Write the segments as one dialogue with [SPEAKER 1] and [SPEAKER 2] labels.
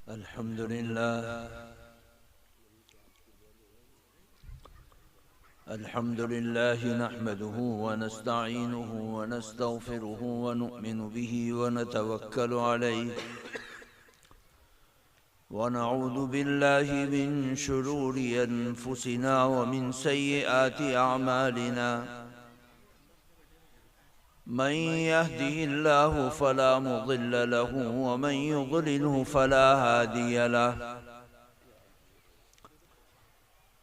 [SPEAKER 1] अल्हम्दुलिल्लाह नहमदुहु व नस्तईनुहु व नस्तगफिरुहु व नु'मिनु बिही व नतवक्कलु अलैहि व नऊज़ु बिल्लाहि मिन शुरूरि अनफुसिना व मिन सय्यिआति अअमालिना मन यहदिहिल्लाहु फला मुज़िल्ल लहु व मन युज़लिलहु फला हादिय लहु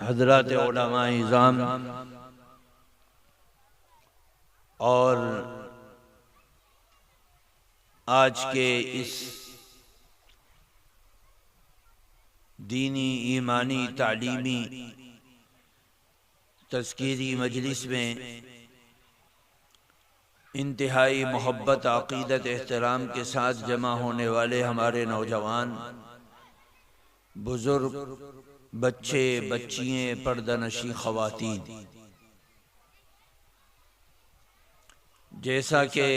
[SPEAKER 1] हज़रात उलमा इज़ाम और आज के इस दीनी ईमानी तालीमी तज़कीरी मजलिस में इंतहाई मोहब्बत अक़ीदत एहतराम के साथ जमा होने वाले हमारे नौजवान बुज़ुर्ग बच्चे बच्चियाँ पर्दानशी ख़वातीन, जैसा कि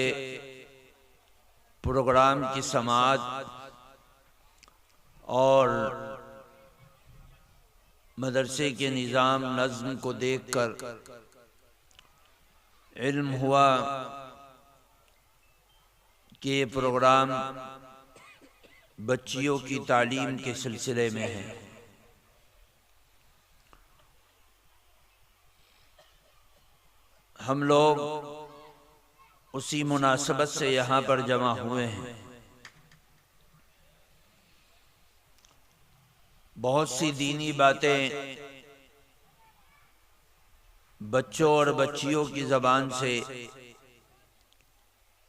[SPEAKER 1] प्रोग्राम की समाअत और मदरसे के निज़ाम नज़्म को देखकर इल्म हुआ कि ये प्रोग्राम बच्चियों की तालीम के सिलसिले में है। हम लोग उसी मुनासबत से यहाँ पर जमा हुए हैं। बहुत सी दीनी बातें बच्चों और बच्चियों की ज़बान से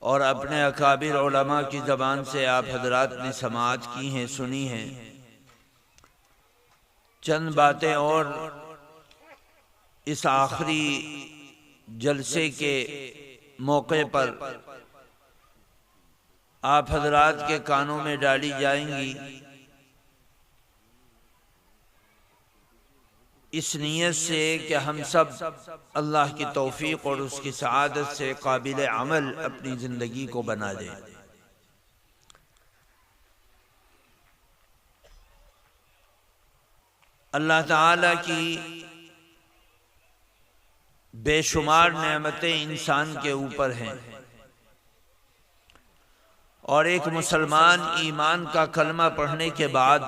[SPEAKER 1] और अपने अकाबिर उलमा की ज़बान से आप हजरात ने समाअत की हैं, सुनी हैं। चंद बातें और इस आखिरी जलसे के मौके पर आप हजरात के कानों में डाली जाएंगी, इस नीयत से कि हम सब अल्लाह की तौफीक और उसकी सआदत से काबिल अमल अपनी ज़िंदगी को बना दें। अल्लाह ताला की बेशुमार नेमतें इंसान के ऊपर हैं और एक मुसलमान ईमान का कलमा पढ़ने के बाद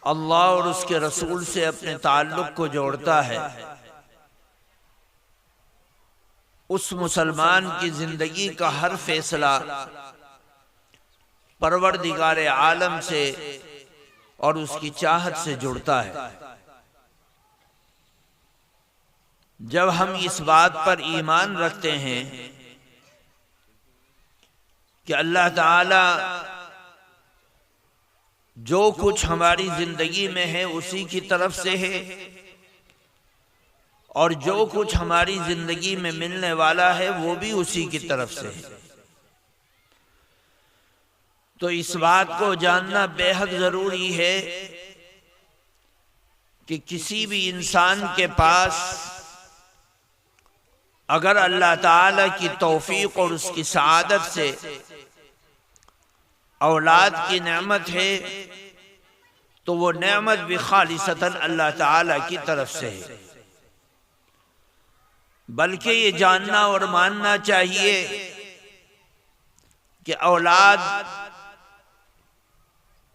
[SPEAKER 1] अल्लाह और उसके रसूल से अपने ताल्लुक को जोड़ता है। उस मुसलमान की जिंदगी का हर फैसला परवरदिगार आलम से और उसकी चाहत से जुड़ता है। जब हम इस बात पर ईमान रखते हैं कि अल्लाह ताला जो कुछ हमारी जिंदगी में है उसी की तरफ से है और जो कुछ हमारी जिंदगी में मिलने वाला है वो भी उसी की तरफ से है, तो इस बात को जानना बेहद जरूरी है कि किसी भी इंसान के पास अगर अल्लाह ताला की तौफीक और उसकी सआदत से औलाद की नेमत है तो वो नेमत भी खालिसतन अल्लाह ताला की तरफ से है। बल्कि ये जानना और मानना चाहिए कि औलाद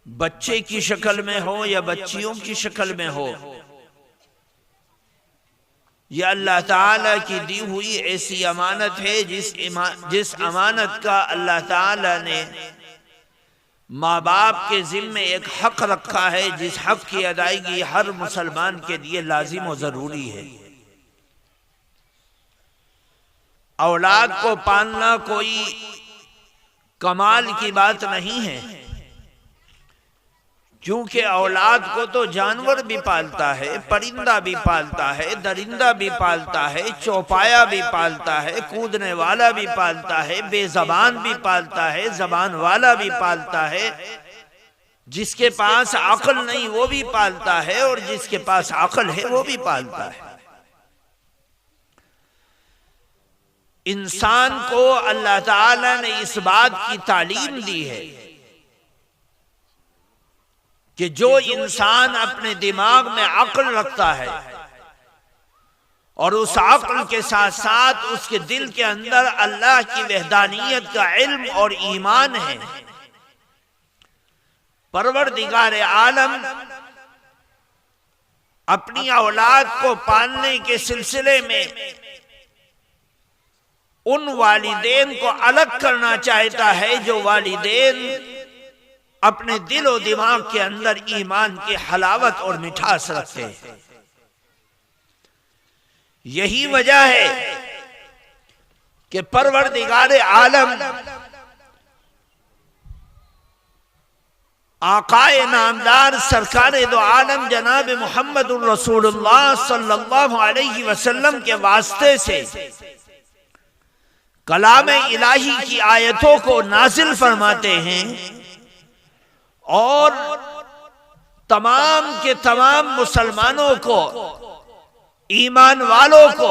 [SPEAKER 1] बच्चे की शक्ल में हो या बच्चियों की शक्ल में हो, यह अल्लाह ताला की दी हुई ऐसी अमानत है जिस अमानत का अल्लाह ताला ने माँ बाप के जिम्मे एक हक रखा है, जिस हक की अदायगी हर मुसलमान के लिए लाजिम और जरूरी है। औलाद को पालना कोई कमाल की बात नहीं है, क्योंकि औलाद को तो जानवर भी पालता है, परिंदा भी पालता है, दरिंदा भी पालता है, चौपाया भी पालता है, कूदने वाला भी पालता है, बेजबान भी पालता है, जबान वाला भी पालता है, जिसके पास अक्ल नहीं वो भी पालता है और जिसके पास अक्ल है वो भी पालता है। इंसान को अल्लाह ताला ने इस बात की तालीम दी है कि जो इंसान अपने दिमाग में अक्ल रखता है और उस अक्ल के साथ साथ उसके दिल के अंदर अल्लाह की वहदानियत का इल्म और ईमान है, परवरदिगार आलम अपनी औलाद को पालने के सिलसिले में उन वालिदैन को अलग करना चाहता है जो वालिदैन अपने दिल और दिमाग के अंदर ईमान की हलावत और मिठास रखते हैं। यही वजह है कि परवरदिगार आलम आकाए नामदार सरकारे दो आलम जनाब मुहम्मदुर रसूलुल्लाह सल्लल्लाहु अलैहि वसल्लम के वास्ते से कलाम इलाही की आयतों को नाजिल फरमाते हैं और तमाम के तमाम मुसलमानों को, ईमान वालों को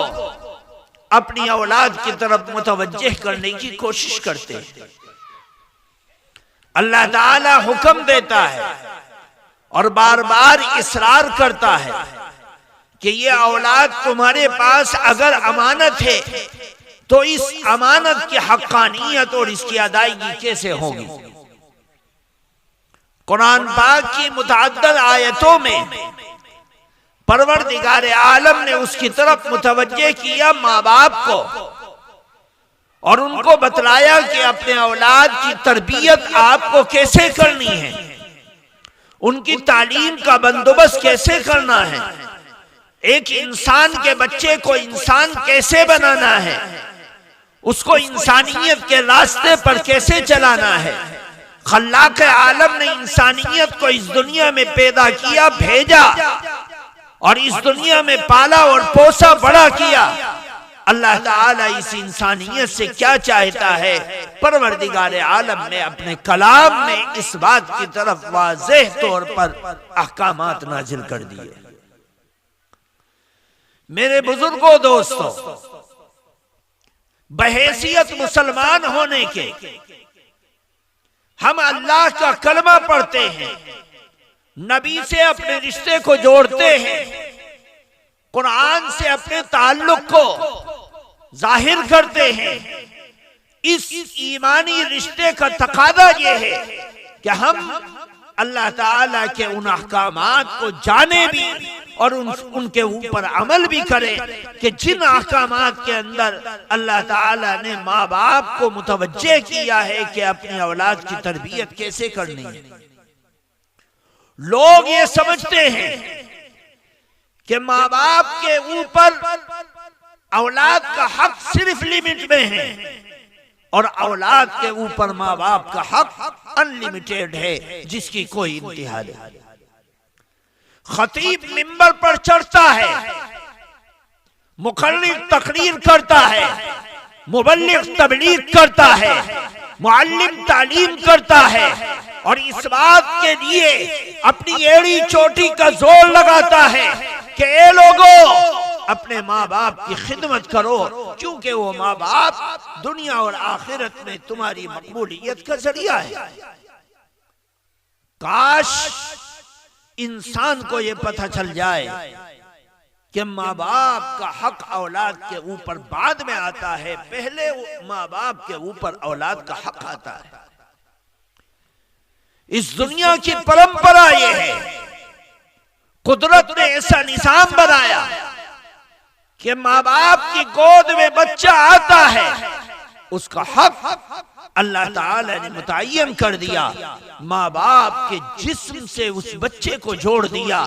[SPEAKER 1] अपनी औलाद की तरफ मुतवज्जह करने की कोशिश करते हैं। अल्लाह ताला हुक्म देता है और बार बार इसरार करता है कि ये औलाद तुम्हारे पास अगर अमानत है तो इस अमानत की हक्कानियत और इसकी अदायगी कैसे होगी। कुरान पाक की मुतअद्दिद आयतों में परवरदिगार आलम ने उसकी तरफ मुतवज्जे किया माँ बाप को और उनको बतलाया कि अपने औलाद की तरबियत आपको कैसे करनी है, उनकी तालीम का बंदोबस्त कैसे करना है, एक इंसान के बच्चे को इंसान कैसे बनाना है, उसको इंसानियत के रास्ते पर कैसे चलाना है। खल्लाक आलम ने इंसानियत को इस दुनिया में पैदा किया, भेजा और इस दुनिया में पाला और पोसा बड़ा किया। अल्लाह ताला इस इंसानियत से क्या चाहता है, परवरदिगार आलम ने अपने कलाम में इस बात की तरफ वाज़ेह तौर पर अहकामात नाजिल कर दिए। मेरे बुजुर्गों, दोस्तों, बहैसियत मुसलमान होने के हम अल्लाह का कलमा पढ़ते हैं, नबी से अपने रिश्ते को जोड़ते हैं, कुरान से अपने ताल्लुक को जाहिर करते हैं। इस ईमानी रिश्ते का तकादा यह है कि हम अल्लाह ताला के उन अहकामात को जाने भी और उनके ऊपर अमल भी करें कि जिन अहकामात के अंदर अल्लाह ताला ने माँ बाप को मुतवज्जे किया है कि अपनी औलाद की तरबियत कैसे करनी है। लोग ये समझते हैं कि माँ बाप के ऊपर औलाद का हक सिर्फ लिमिट में है और औलाद के ऊपर माँ बाप का हक अनलिमिटेड है, जिसकी कोई इंतहा नहीं। खतीब मिंबर पर चढ़ता है, मुकर्रिर तकरीर करता है, मुबल्लिग तबलीग करता है, मुअल्लिम तालीम करता है और इस बात के लिए अपनी एड़ी चोटी का जोर लगाता है कि ए लोगों, अपने माँ बाप की खिदमत करो, क्योंकि वो माँ बाप दुनिया और आखिरत में तुम्हारी मकबूलियत का जरिया है। काश इंसान को ये पता चल जाए कि माँ बाप का हक औलाद के ऊपर बाद में आता है, पहले माँ बाप के ऊपर औलाद का हक आता है। इस दुनिया की परंपरा ये है, कुदरत ने ऐसा निजाम बनाया कि माँ बाप की गोद में बच्चा आता है, उसका हक अल्लाह ताला ने मुतय्यन कर दिया। माँ बाप के जिस्म से उस बच्चे को जोड़ दिया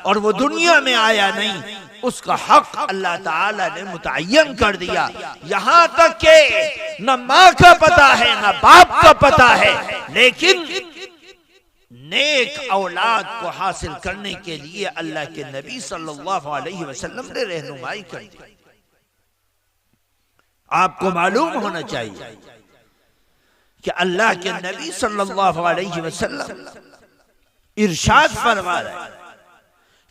[SPEAKER 1] और वो दुनिया में आया नहीं, उसका हक अल्लाह ताला ने मुतय्यन कर दिया। यहाँ तक के न माँ का पता है न बाप का पता है, लेकिन नेक औलाद को हासिल करने के लिए अल्लाह के नबी सल्लल्लाहु अलैहि वसल्लम ने रहनुमाई कर दी। आपको मालूम होना चाहिए कि अल्लाह के नबी सल्लल्लाहु अलैहि वसल्लम इरशाद फरमा रहे हैं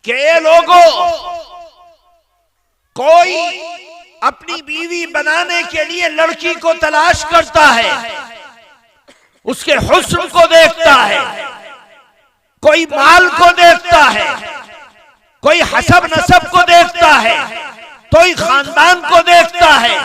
[SPEAKER 1] कि ये लोगों, कोई अपनी बीवी बनाने के लिए लड़की को तलाश करता है, उसके हुस्न को देखता है, कोई माल को देखता है, कोई हसब नसब को देखता है, कोई खानदान को देखता है।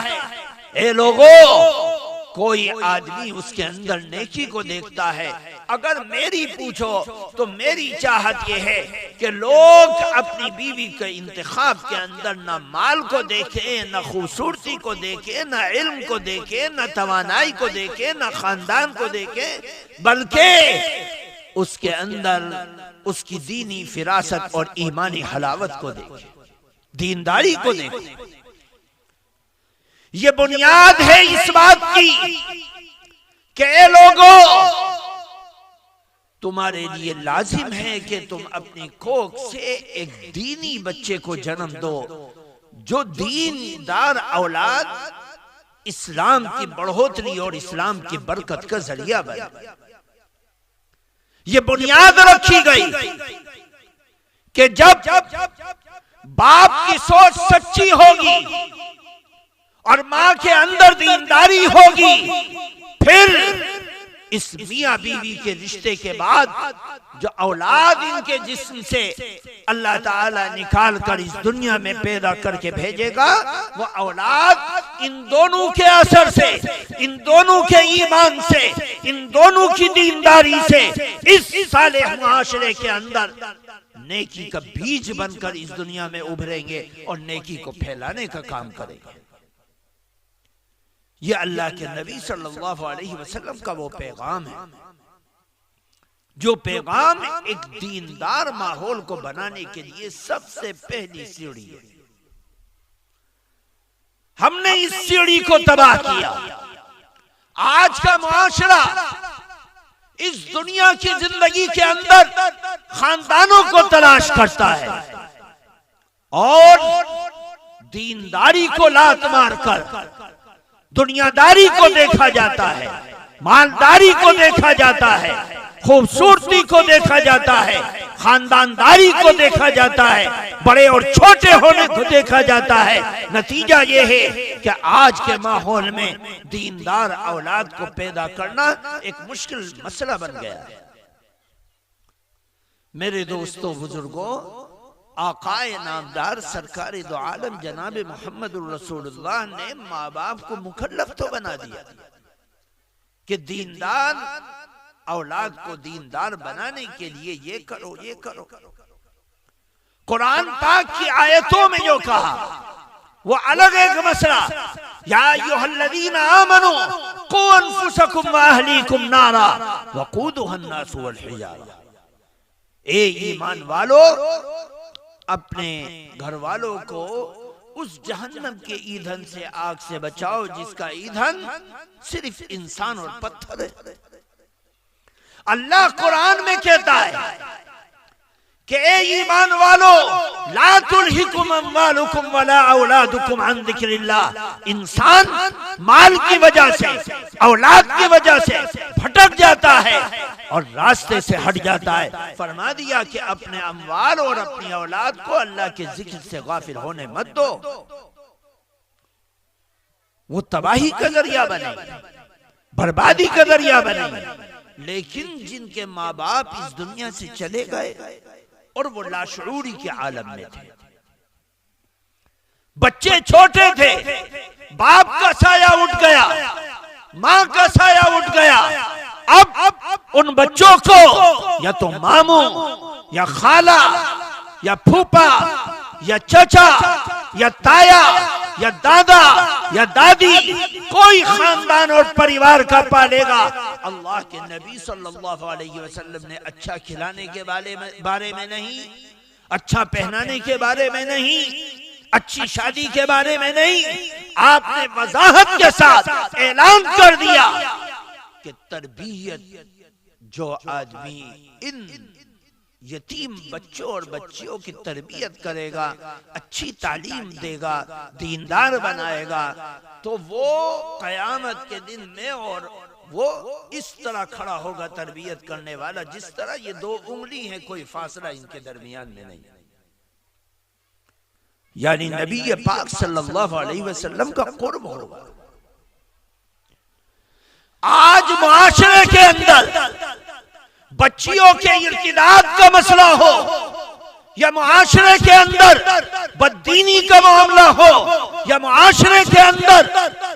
[SPEAKER 1] ए लोगों, कोई आदमी उसके अंदर नेकी को देखता है। अगर मेरी पूछो तो मेरी चाहत यह है कि लोग अपनी बीवी के इंतखाब के अंदर न माल को देखें, न खूबसूरती को देखें, न इल्म को देखें, न तवानाई को देखें, न खानदान को देखें, बल्कि उसके अंदर उसकी दीनी फिरासत और ईमानी हलावत को देखें, दीनदारी को देखें। ये बुनियाद है इस बात की कि ए लोगों, तुम्हारे लिए लाजिम है कि तुम अपनी कोख से एक दीनी बच्चे को जन्म दो, जो दीनदार औलाद इस्लाम की बढ़ोतरी और इस्लाम की बरकत का जरिया बने। ये बुनियाद रखी गई कि जब बाप की सोच सच्ची होगी और मां के अंदर दीनदारी होगी, फिर इस मियां बीवी के रिश्ते के बाद जो औलाद इनके जिस्म से अल्लाह ताला निकाल कर इस दुनिया में पैदा करके भेजेगा, वो औलाद इन दोनों के असर से, इन दोनों के ईमान से, इन दोनों की दीनदारी से इस सालेह मुआशरे के अंदर नेकी का बीज बनकर इस दुनिया में उभरेंगे और नेकी को फैलाने का काम करेंगे। ये अल्लाह के नबी सल्लल्लाहु अलैहि वसल्लम का वो पैगाम है, जो पैगाम एक दीनदार माहौल को बनाने के लिए सबसे पहली सीढ़ी है। हमने इस सीढ़ी को तबाह किया। आज का मुआशरा इस दुनिया की जिंदगी के अंदर खानदानों को तलाश करता है और दीनदारी को लात मारकर दुनियादारी को देखा जाता है, मालदारी को देखा जाता है, खूबसूरती को देखा जाता है, खानदानदारी को देखा जाता है, बड़े और छोटे होने को देखा जाता है। नतीजा ये है कि आज के माहौल में दीनदार औलाद को पैदा करना एक मुश्किल मसला बन गया है। मेरे दोस्तों बुजुर्गों, आकाए नामदार सरकारे दो आलम जनाब मोहम्मद रसूलुल्लाह ने माँ बाप को मुकल्लफ तो बना दिया कि दीनदार औलाद को दीनदार बनाने के लिए ये करो, ये करो। कुरान पाक की आयतों में जो कहा वो अलग एक मसला, या अय्युहल्लज़ीना आमनू कू अनफुसकुम व अहलीकुम नारा वक़ूदुहन नासु वल हिजारा। ए ईमान वालो, अपने घर वालों को उस जहन्नम के ईंधन से, आग से बचाओ जिसका ईंधन सिर्फ इंसान और पत्थर है। अल्लाह कुरान में कहता है कि ए ईमान वालो, ला तुल्हिकुम अम्वालुकुम वला औलादुकुम अन जिक्रिल्लाह। इंसान माल की वजह से, औलाद की वजह से भटक जाता है और रास्ते से हट जाता है। फरमा दिया कि अपने अम्वाल और अपनी औलाद को अल्लाह के जिक्र से गाफिल होने मत दो, वो तबाही का जरिया बने, बर्बादी का जरिया बने। लेकिन जिनके माँ बाप इस दुनिया से चले गए और वो लाशऊरी के आलम में थे, बच्चे छोटे थे, बाप का साया उठ गया, माँ का साया उठ गया। अब उन बच्चों को या तो मामू या खाला या फूफा या चचा या ताया या दादा या दादी, कोई खानदान और परिवार का पालेगा। अल्लाह के नबी सल्लल्लाहु अलैहि वसल्लम ने अच्छा खिलाने के बारे में नहीं, अच्छा पहनाने के बारे में नहीं, अच्छी शादी के बारे में नहीं, आपने वजाहत के साथ ऐलान कर दिया कि तरबियत जो आदमी इन यतीम बच्चों और बच्चियों की तरबियत करेगा, अच्छी तालीम देगा, दीनदार बनाएगा, तो वो कयामत के दिन में और वो इस तरह खड़ा होगा तरबियत करने वाला जिस तरह ये दो उंगली है, कोई फासला इनके दरमियान में नहीं। यानी नबी पाक सल्लल्लाहु अलैहि वसल्लम का कुर्ब होगा। आज मुआशरे के अंदर बच्चियों के इर्तिदाद का मसला हो या मुआशरे के अंदर बददीनी का मामला हो या मुआशरे के अंदर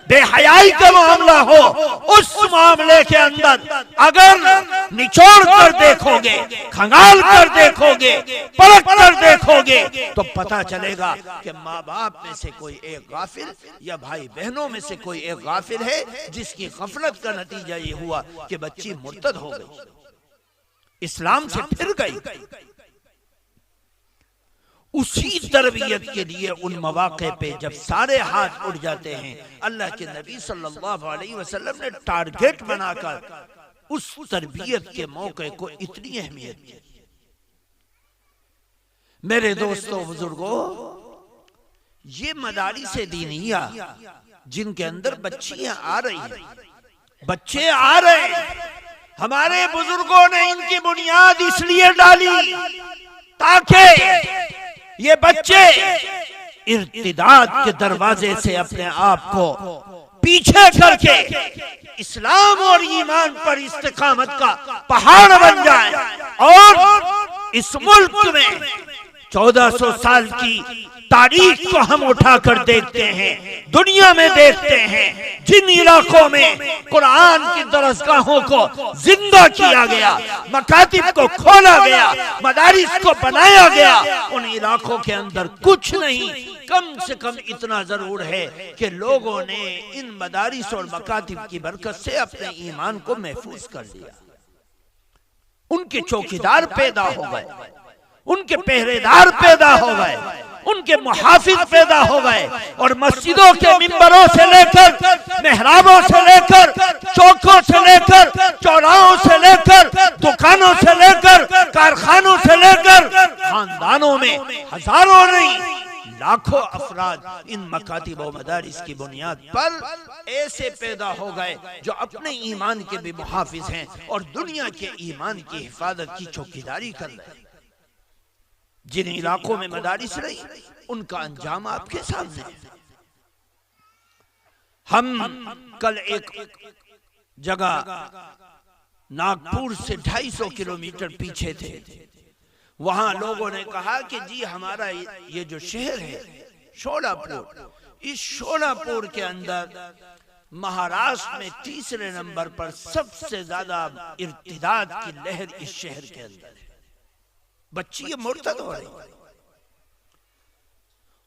[SPEAKER 1] बेहयाई का मामला हो, उस मामले के अंदर अगर निचोड़ कर देखोगे, खंगाल कर देखोगे, परख कर देखोगे, तो पता चलेगा कि माँ बाप में से कोई एक गाफिल या भाई बहनों में से कोई एक गाफिल है, जिसकी गफलत का नतीजा ये हुआ कि बच्ची मुर्तद हो गई, इस्लाम से फिर गई। उसी तरबियत के लिए उन मौके पे जब सारे हाथ उड़ जाते हैं, अल्लाह के नबी सल्लल्लाहु अलैहि वसल्लम ने टारगेट बनाकर उस तरबियत के मौके को इतनी अहमियत दी। मेरे दोस्तों बुजुर्गों, ये मदारिस दीनिया जिनके अंदर बच्चियां आ रही हैं, बच्चे आ रहे हैं, हमारे बुजुर्गों ने इनकी बुनियाद इसलिए डाली ताकि ये बच्चे इर्तिदाद के दरवाजे से अपने आप को पीछे करके इस्लाम और ईमान पर इस्तिकामत का पहाड़ बन जाए और इस मुल्क में 1400 साल की तारीख को हम उठाकर देखते हैं, दुनिया में देखते हैं, जिन इलाकों में कुरान की दरसगाहों को जिंदा किया गया, मकातिब को खोला गया, मदारिस को बनाया गया, उन इलाकों के अंदर कुछ नहीं, कम से कम इतना जरूर है कि लोगों ने इन मदारिस और मकातिब की बरकत से अपने ईमान को महफूज कर लिया। उनके चौकीदार पैदा हो गए, उनके पहरेदार पैदा हो गए, उनके मुहाफिज पैदा हो गए, और मस्जिदों के मिंबरों से लेकर, मेहराबों से लेकर, चौकों से लेकर, चौराहों से लेकर, दुकानों से लेकर, कारखानों से लेकर, खानदानों में हजारों नहीं लाखों अफराद इन मकातिब व मदारिस की बुनियाद पर ऐसे पैदा हो गए जो अपने ईमान के भी मुहाफिज हैं और दुनिया के ईमान की हिफाजत की चौकीदारी कर रहे हैं। जिन इलाकों में मदारिस रही, उनका अंजाम आपके सामने है। हम कल एक जगह नागपुर से 250 किलोमीटर पीछे थे, वहां लोगों ने कहा कि जी हमारा ये जो शहर है शोलापुर, इस शोलापुर के अंदर महाराष्ट्र में तीसरे नंबर पर सबसे ज्यादा इर्तिदाद की लहर इस शहर के अंदर है। बच्ची मुर्तद हो रही,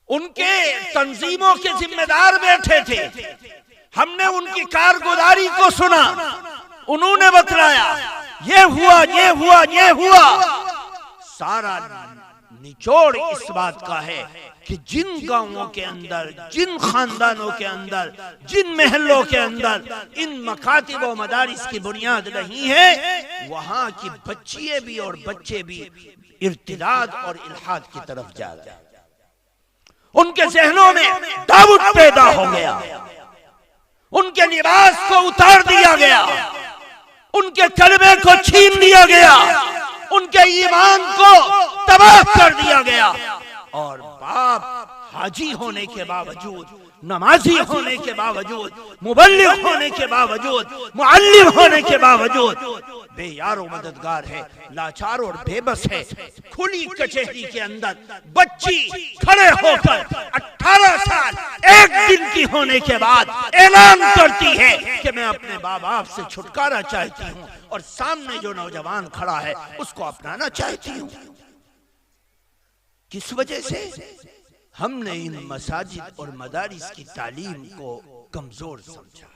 [SPEAKER 1] उनके तंजीमों के जिम्मेदार बैठे थे, हमने उनकी कारगुजारी को सुना, उन्होंने बतलाया ये हुआ, ये हुआ, ये हुआ। सारा निचोड़ इस बात का है कि जिन गांवों के अंदर, जिन खानदानों के अंदर, जिन महलों के अंदर इन मकातिब व मदारिस की बुनियाद नहीं है, वहां की बच्चियां भी और बच्चे भी इर्तिदाद और इल्हाद की तरफ जा रहे हैं। उनके जहनों में दाऊद पैदा हो गया, उनके लिबास को उतार दिया गया, उनके कलमे को छीन लिया गया, उनके ईमान को तबाह कर दिया गया। और बाप हाजी होने के बावजूद, नमाजी होने के बावजूद, मुबल्लिग होने के बावजूद, मुअल्लिम होने के बावजूद बेयारो मददगार है, लाचार और बेबस है। खुली कचहरी के अंदर बच्ची खड़े होकर 18 साल 1 दिन की होने के बाद ऐलान करती है कि मैं अपने माँ बाप से छुटकारा चाहती हूँ और सामने जो नौजवान खड़ा है उसको अपनाना चाहती हूँ। किस वजह से? हमने इन मसाजिद और मदारिस की तालीम को कमजोर समझा।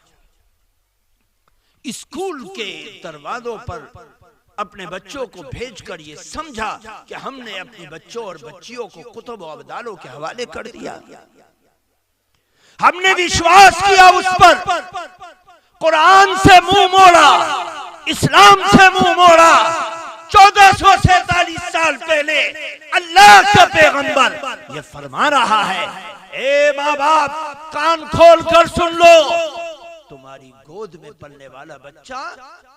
[SPEAKER 1] स्कूल के दरवाजों पर अपने बच्चों को भेजकर ये समझा कि हमने अपने बच्चों और बच्चियों को कुतुब और अब्दालों के हवाले कर दिया। हमने विश्वास किया उस पर, कुरान से मुंह मोड़ा, इस्लाम से मुंह मोड़ा। 1447 साल पहले अल्लाह का पैगंबर ये फरमा रहा है, ए माँ बाप कान खोल कर सुन लो, तुम्हारी गोद में पलने वाला बच्चा,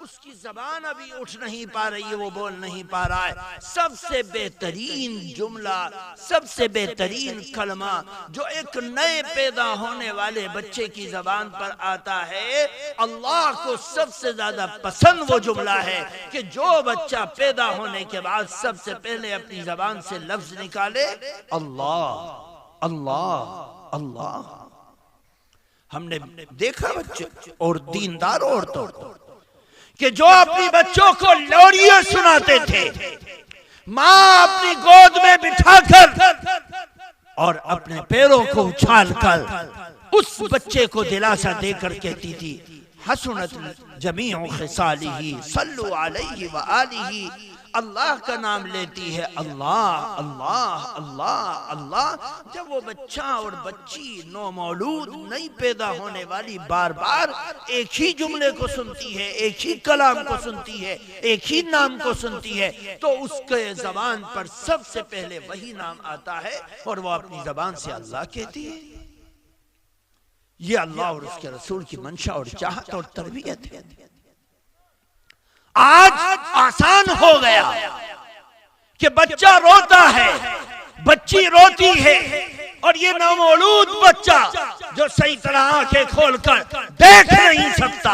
[SPEAKER 1] उसकी जबान अभी उठ नहीं पा रही है, वो बोल नहीं पा रहा है। सबसे बेहतरीन जुमला, सबसे बेहतरीन कलमा जो एक नए पैदा होने वाले बच्चे की जबान पर आता है, अल्लाह को सबसे ज्यादा पसंद वो जुमला है कि जो बच्चा पैदा होने के बाद सबसे पहले अपनी जबान से लफ्ज निकाले, अल्लाह अल्लाह अल्लाह। हमने देखा बच्चे और दीनदार औरतों कि जो अपनी बच्चों को लोरियां सुनाते थे, माँ अपनी गोद में बिठाकर और अपने पैरों को उछालकर उस बच्चे को दिलासा देकर कहती थी, हसनत जमीउ खिसालिही सल्लु अलैहि व आलिही। अल्लाह का नाम लेती है, अल्लाह अल्लाह अल्लाह अल्लाह। जब वो बच्चा और बच्ची नौमौलूद नई पैदा होने वाली बार बार एक ही जुमले को सुनती है, एक ही कलाम को सुनती है, एक ही नाम को सुनती है, तो उसके जबान पर सबसे पहले वही नाम आता है और वो अपनी जबान से अल्लाह कहती है। ये अल्लाह और उसके रसूल की मंशा और चाहत और तरबियत है। आज आसान हो गया कि बच्चा रोता है, बच्ची रोती है, और ये नवमौलूद बच्चा जो सही तरह आंखें खोलकर देख नहीं सकता,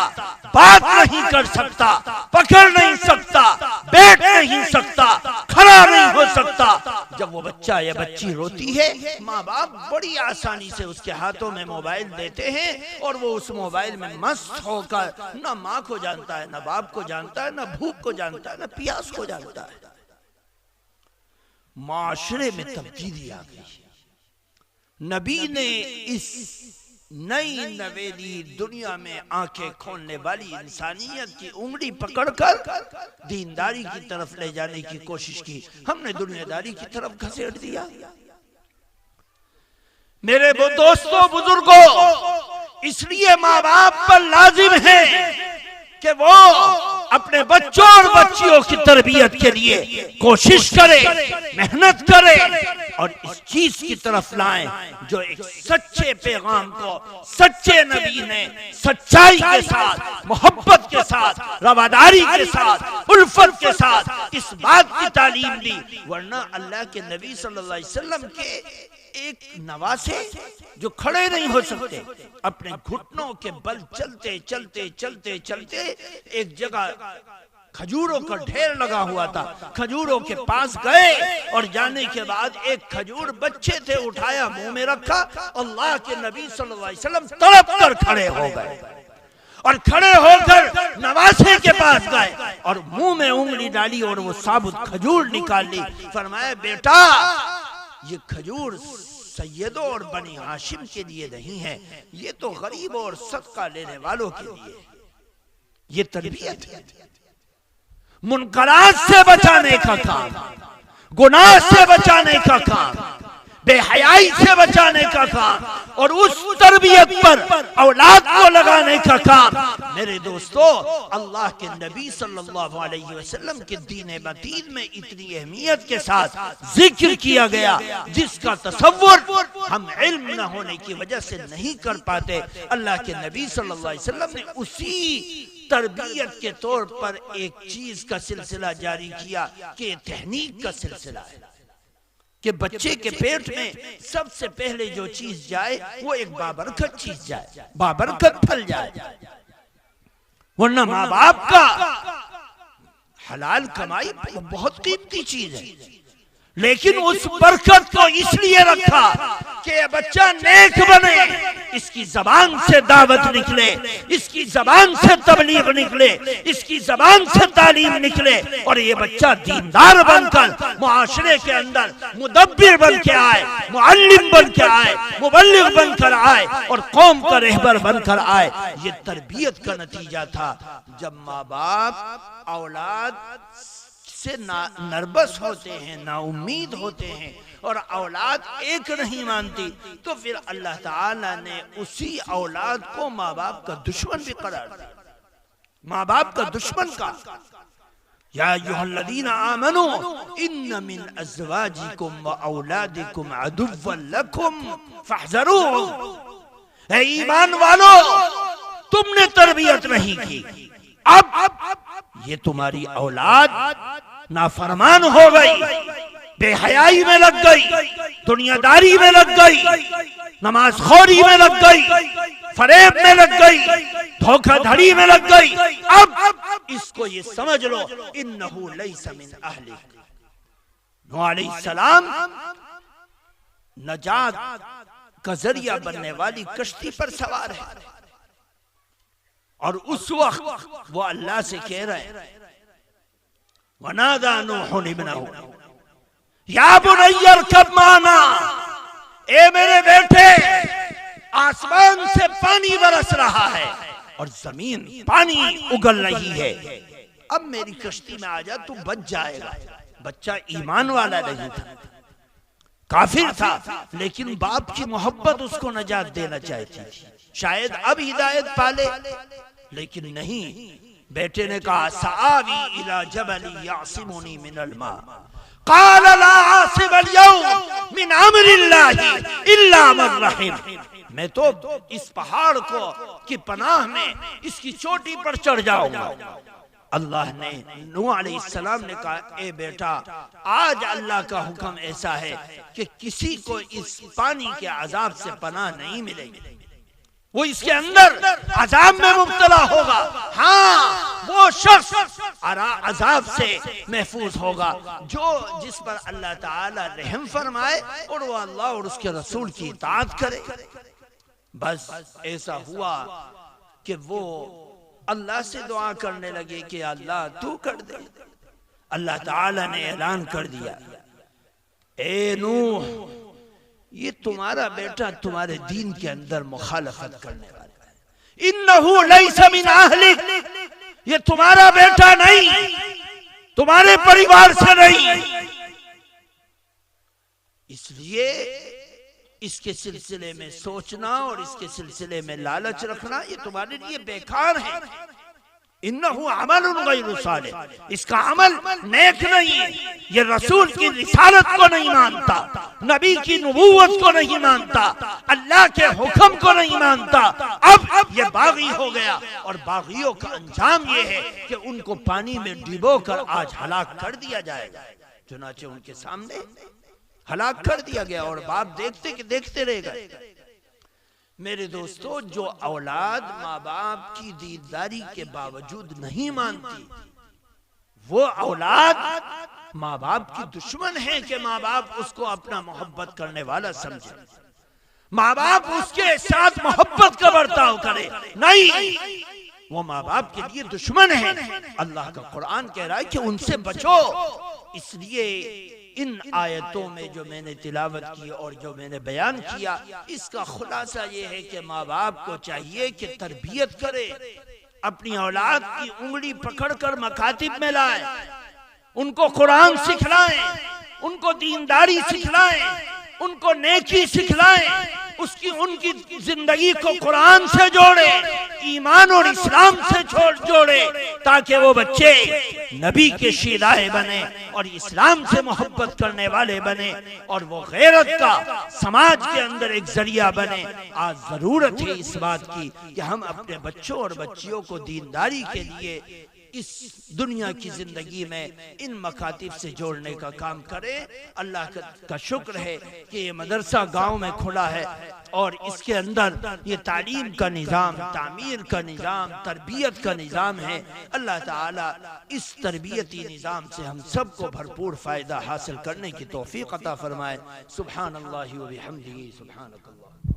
[SPEAKER 1] बात नहीं कर सकता, पकड़ नहीं सकता, बैठ नहीं सकता, खड़ा नहीं हो सकता, जब वो बच्चा या बच्ची रोती है, माँ बाप बड़ी आसानी से उसके हाथों में मोबाइल देते हैं और वो उस मोबाइल में मस्त होकर न माँ को जानता है, न बाप को जानता है, न भूख को जानता है, न प्यास को जानता है। माशरे में तब्दीली आ गई। नबी ने इस नई नवेली दुनिया में आंखें खोलने वाली इंसानियत की उंगली पकड़कर दीनदारी की तरफ ले जाने की कोशिश की, हमने दुनियादारी की तरफ घसीट दिया। मेरे वो दोस्तों बुजुर्गों, इसलिए माँ बाप पर लाजिम है कि वो अपने बच्चों और बच्चियों की तरबियत के लिए कोशिश करे, मेहनत करे और इस चीज की तरफ लाएं जो एक सच्चे पैगाम को सच्चे नबी ने सच्चाई के साथ, मोहब्बत के साथ, रवादारी के साथ, उल्फत के साथ इस बात की तालीम दी। वरना अल्लाह के नबी सल्लल्लाहु अलैहि वसल्लम के एक नवासे जो खड़े नहीं हो सकते, अपने घुटनों के बल चलते चलते चलते चलते एक जगह खजूरों का ढेर लगा हुआ था, खजूरों के पास गए और जाने के बाद एक खजूर बच्चे थे उठाया, मुंह में रखा, अल्लाह के नबी सल्लल्लाहु अलैहि वसल्लम तड़प कर खड़े हो गए और खड़े होकर नवासे के पास गए और मुंह में उंगली डाली और वो साबुत खजूर निकाल ली। फरमाया, बेटा ये खजूर सैयदों और बनी हाशिम के लिए नहीं है, ये तो गरीबों और सदका लेने वालों के लिए। ये तरबियत है। मुनकरात से बचाने का काम, गुनाह से बचाने का काम, बेहयाई से बचाने का काम और उस तरबियत पर औलाद को लगाने का काम। मेरे दोस्तों, अल्लाह के नबी सल्लल्लाहु अलैहि वसल्लम के दीन मतीन में इतनी अहमियत के साथ जिक्र किया गया जिसका तसव्वुर हम इल्म न होने की वजह से नहीं कर पाते। अल्लाह के नबी सल्लल्लाहु अलैहि वसल्लम ने उसी तरबियत के तौर पर एक चीज का सिलसिला जारी किया कि तहनीक का सिलसिला है कि बच्चे के पेट में सबसे पहले जो चीज जाए वो एक बाबरकत चीज जाए, बाबरकत फल जाए। वरना माँ बाप का हलाल कमाई बहुत कीमती चीज है, लेकिन उस बरकत को इसलिए रखा कि ये बच्चा नेक बने, इसकी जबान से दावत निकले, इसकी जबान से तबलीग निकले, इसकी जबान से तालीम निकले और ये बच्चा दीनदार बनकर मुआशरे के अंदर मुदब्बिर बन के आए, मुअल्लिम बन के आए, मुबल्लिग बनकर आए और कौम का रहबर बनकर आए। ये तरबियत का नतीजा था। जब माँ बाप औलाद से नर्वस होते हैं, ना उम्मीद होते हैं और औलाद एक नहीं मानती, तो फिर अल्लाह ताला ने उसी औलाद को माँ बाप का दुश्मन भी करार दिया। माँ बाप का दुश्मन का या अय्युहल्लज़ीना आमनू इन्न मिन अज़वाजिकुम व औलादिकुम अदुव्वन लकुम फहज़रूहु। ऐ ईमान वालो, तुमने तरबियत नहीं की, अब ये तुम्हारी औलाद नाफरमान हो गई, बेहयाई में लग गई, दुनियादारी में लग गई, नमाजखोरी में लग गई, फरेब में लग गई, धोखाधड़ी में लग गई। अब इसको ये समझ लो, इन्नहु लैसा मिन अहलिक। नूह अलैहिस्सलाम नजात का जरिया बनने वाली कश्ती पर सवार है और उस वक्त वो अल्लाह से कह रहे हैं, वनादा नूहुन इब्नहु या बुनय्या इरकब माना, ए मेरे बेटे, आसमान से पानी बरस रहा है और जमीन पानी उगल रही है, अब मेरी कश्ती में आ जा, तू बच जाएगा। बच्चा ईमान वाला नहीं था, काफिर था, लेकिन बाप की मोहब्बत उसको नजात देना चाहती थी। शायद अब हिदायत पाले, लेकिन नहीं। बेटे ने कहा, सावी इला जबली यासिमुनी मिनल मा, क़ाल ला आसिम अल यौम मिन अम्रिल्लाहि इल्ला मन रहिम। मैं तो इस पहाड़ को की पनाह में इसकी चोटी पर चढ़ जाऊंगा। अल्लाह ने नूह अलैहिस्सलाम ने कहा, ए बेटा, आज अल्लाह का हुक्म ऐसा है कि किसी को इस पानी के अजाब से पनाह नहीं मिलेगी, वो इसके अंदर अजाब में मुब्तला होगा। हाँ, वो शख्स अजाब से महफूज होगा जो जिस पर अल्लाह ताला रहम फरमाए और वो अल्लाह और उसके रसूल की इताअत करे। बस ऐसा हुआ कि वो अल्लाह से दुआ करने लगे कि अल्लाह तू कर दे। अल्लाह ताला ने ऐलान कर दिया, ए नूह, ये तुम्हारा बेटा तुम्हारे दीन के अंदर मुखालफत करने वाला है। इन्नहु लैसा मिन अहलिक, ये तुम्हारा बेटा नहीं, तुम्हारे परिवार से नहीं, इसलिए इसके सिलसिले में सोचना और इसके सिलसिले में लालच रखना ये तुम्हारे लिए बेकार है। इन्नहु अमलुन गैरु सालिह, इसका अमल नेक नहीं है। ये रसूल की रिसालत को नहीं मानता, नबी की नबूवत को नहीं मानता, अल्लाह के हुक्म को नहीं मानता। अब ये बागी हो गया और बागियों का अंजाम ये है कि उनको पानी में डिबो कर आज हलाक कर दिया जाएगा। चुनाचे उनके सामने हलाक कर दिया गया और बाप देखते कि देखते रह गए। मेरे दोस्तों, जो औलाद माँ बाप की दीदारी के बावजूद नहीं मानती, वो औलाद माँ बाप की दुश्मन है कि माँ बाप उसको अपना मोहब्बत करने वाला समझे, माँ बाप उसके साथ मोहब्बत का बर्ताव करे। नहीं, वो माँ बाप के लिए दुश्मन है। अल्लाह का कुरान कह रहा है कि उनसे बचो। इसलिए इन आयतों में जो मैंने तिलावत की और जो मैंने बयान किया, इसका खुलासा ये है कि माँ बाप को चाहिए कि तरबियत करे, अपनी औलाद की उंगली पकड़कर मकातिब में लाए, उनको कुरान सिखलाएं, उनको दीनदारी सिखलाएं, उनको नेकी सिखलाएं, उनकी जिंदगी को कुरान से जोड़े, ईमान और इस्लाम से जोड़े, ताकि वो बच्चे नबी के शीराए बने और इस्लाम से मोहब्बत करने वाले बने और वो गैरत का समाज के अंदर एक जरिया बने। आज जरूरत है इस बात की कि हम अपने बच्चों और बच्चियों को दीनदारी के लिए इस दुनिया की जिंदगी में इन मकातिब से जोड़ने का काम करें। अल्लाह का शुक्र है कि ये मदरसा गांव में खुला है और इसके अंदर ये तालीम का निज़ाम, तामीर का निज़ाम, तरबियत का निज़ाम है। अल्लाह ताला इस तरबियती निज़ाम से हम सबको भरपूर फ़ायदा हासिल करने की तौफीक अता फरमाए। सुब्हानल्लाहि व बिहम्दिही, सुब्हानकल्लाह।